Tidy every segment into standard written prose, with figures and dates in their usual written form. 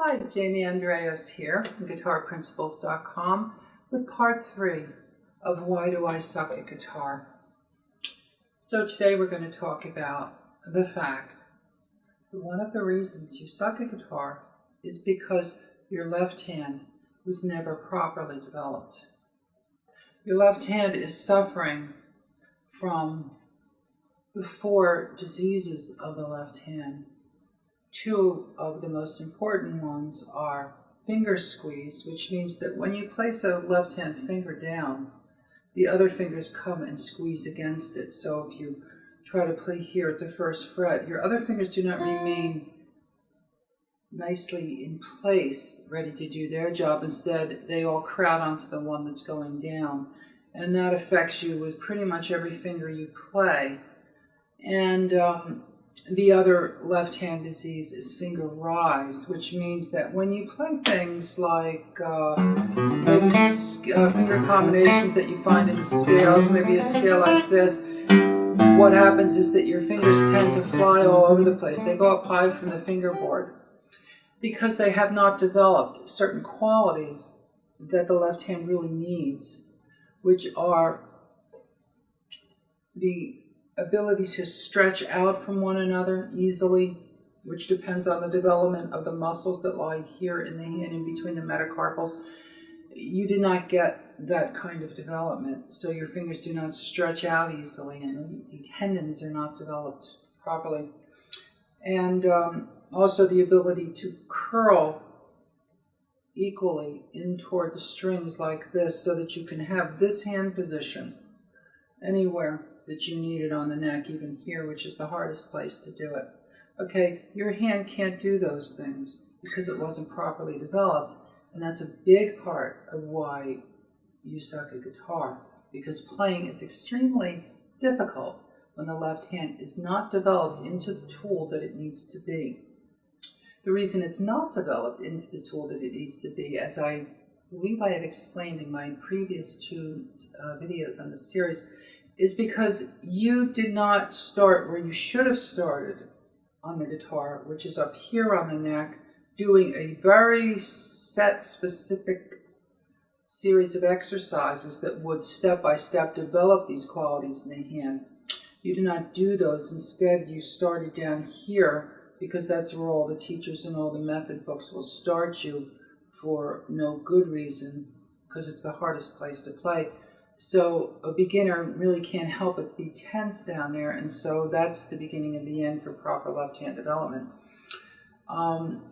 Hi, Jamie Andreas here from GuitarPrinciples.com with part 3 of Why Do I Suck at Guitar? So today we're going to talk about the fact that one of the reasons you suck at guitar is because your left hand was never properly developed. Your left hand is suffering from the 4 diseases of the left hand. 2 of the most important ones are finger squeeze, which means that when you place a left hand finger down, the other fingers come and squeeze against it. So if you try to play here at the 1st fret, your other fingers do not remain nicely in place, ready to do their job. Instead, they all crowd onto the one that's going down. And that affects you with pretty much every finger you play. And the other left-hand disease is finger rise, which means that when you play things like maybe finger combinations that you find in scales, maybe a scale like this, what happens is that your fingers tend to fly all over the place. They go up high from the fingerboard because they have not developed certain qualities that the left hand really needs, which are the ability to stretch out from one another easily, which depends on the development of the muscles that lie here in the hand in between the metacarpals. You do not get that kind of development, so your fingers do not stretch out easily, and the tendons are not developed properly. And also the ability to curl equally in toward the strings like this, so that you can have this hand position anywhere that you need it on the neck, even here, which is the hardest place to do it. Okay, your hand can't do those things because it wasn't properly developed, and that's a big part of why you suck at guitar, because playing is extremely difficult when the left hand is not developed into the tool that it needs to be. The reason it's not developed into the tool that it needs to be, as I believe I have explained in my previous 2 videos on this series, is because you did not start where you should have started on the guitar, which is up here on the neck, doing a very set, specific series of exercises that would step by step develop these qualities in the hand. You do not do those. Instead, you started down here because that's where all the teachers and all the method books will start you for no good reason, because it's the hardest place to play. So a beginner really can't help but be tense down there, and so that's the beginning of the end for proper left-hand development.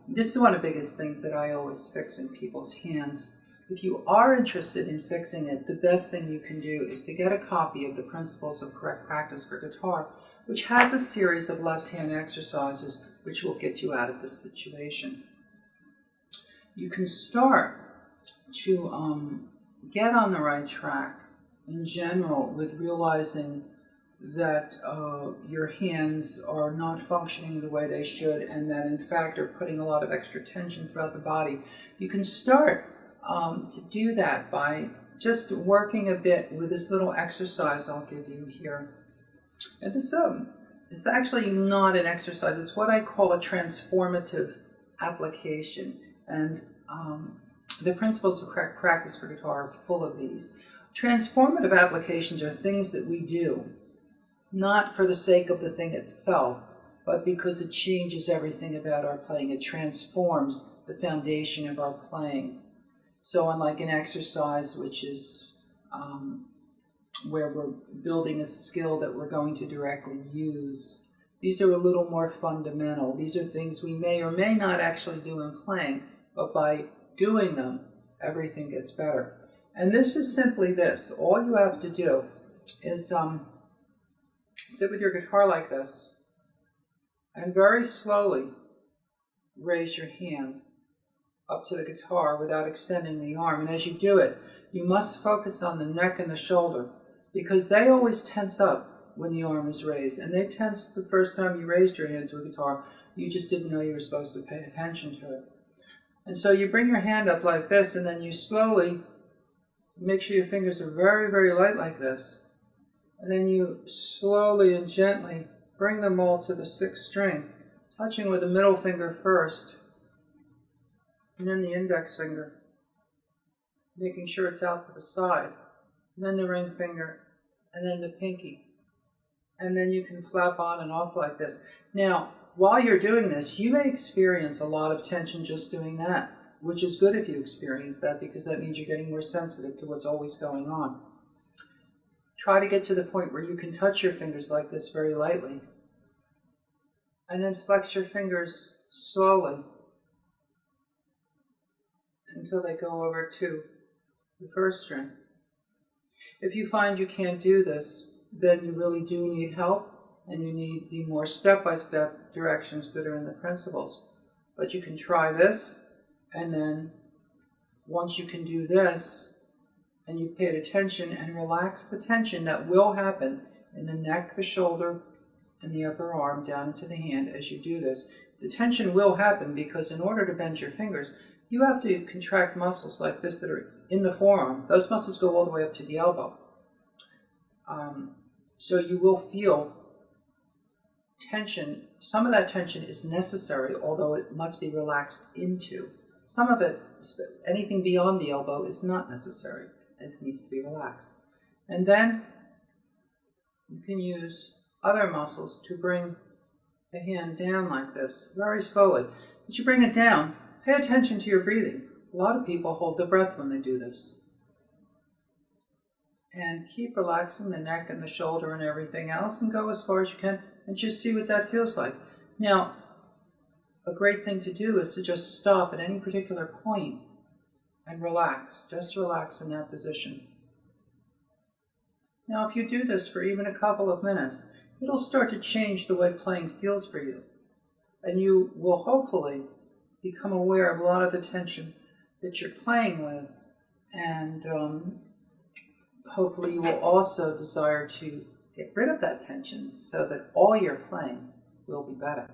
This is one of the biggest things that I always fix in people's hands. If you are interested in fixing it, the best thing you can do is to get a copy of the Principles of Correct Practice for Guitar, which has a series of left-hand exercises which will get you out of this situation. You can start to get on the right track in general with realizing that your hands are not functioning the way they should, and that in fact are putting a lot of extra tension throughout the body. You can start to do that by just working a bit with this little exercise I'll give you here. And this is actually not an exercise, it's what I call a transformative application, and the Principles of Correct Practice for Guitar are full of these. Transformative applications are things that we do, not for the sake of the thing itself, but because it changes everything about our playing. It transforms the foundation of our playing. So unlike an exercise, which is where we're building a skill that we're going to directly use, these are a little more fundamental. These are things we may or may not actually do in playing, but by doing them, everything gets better. And this is simply this. All you have to do is sit with your guitar like this and very slowly raise your hand up to the guitar without extending the arm. And as you do it, you must focus on the neck and the shoulder, because they always tense up when the arm is raised. And they tense the first time you raised your hand to a guitar. You just didn't know you were supposed to pay attention to it. And so you bring your hand up like this, and then you slowly make sure your fingers are very, very light like this. And then you slowly and gently bring them all to the 6th string, touching with the middle finger first. and then the index finger, making sure it's out to the side, and then the ring finger, and then the pinky. And then you can flap on and off like this. Now, while you're doing this, you may experience a lot of tension just doing that, which is good if you experience that, because that means you're getting more sensitive to what's always going on. Try to get to the point where you can touch your fingers like this very lightly. And then flex your fingers slowly until they go over to the first string. If you find you can't do this, then you really do need help, and you need the more step-by-step directions that are in the principles. But you can try this, and then once you can do this, and you've paid attention and relax the tension that will happen in the neck, the shoulder, and the upper arm down into the hand as you do this. The tension will happen because in order to bend your fingers, you have to contract muscles like this that are in the forearm. Those muscles go all the way up to the elbow. So you will feel tension. Some of that tension is necessary, although it must be relaxed into. Some of it, anything beyond the elbow, is not necessary. It needs to be relaxed. And then you can use other muscles to bring the hand down like this, very slowly. As you bring it down, pay attention to your breathing. A lot of people hold their breath when they do this. And keep relaxing the neck and the shoulder and everything else, and go as far as you can, and just see what that feels like. Now, a great thing to do is to just stop at any particular point and relax. Just relax in that position. Now, if you do this for even a couple of minutes, it'll start to change the way playing feels for you. And you will hopefully become aware of a lot of the tension that you're playing with, and hopefully you will also desire to get rid of that tension so that all your playing will be better.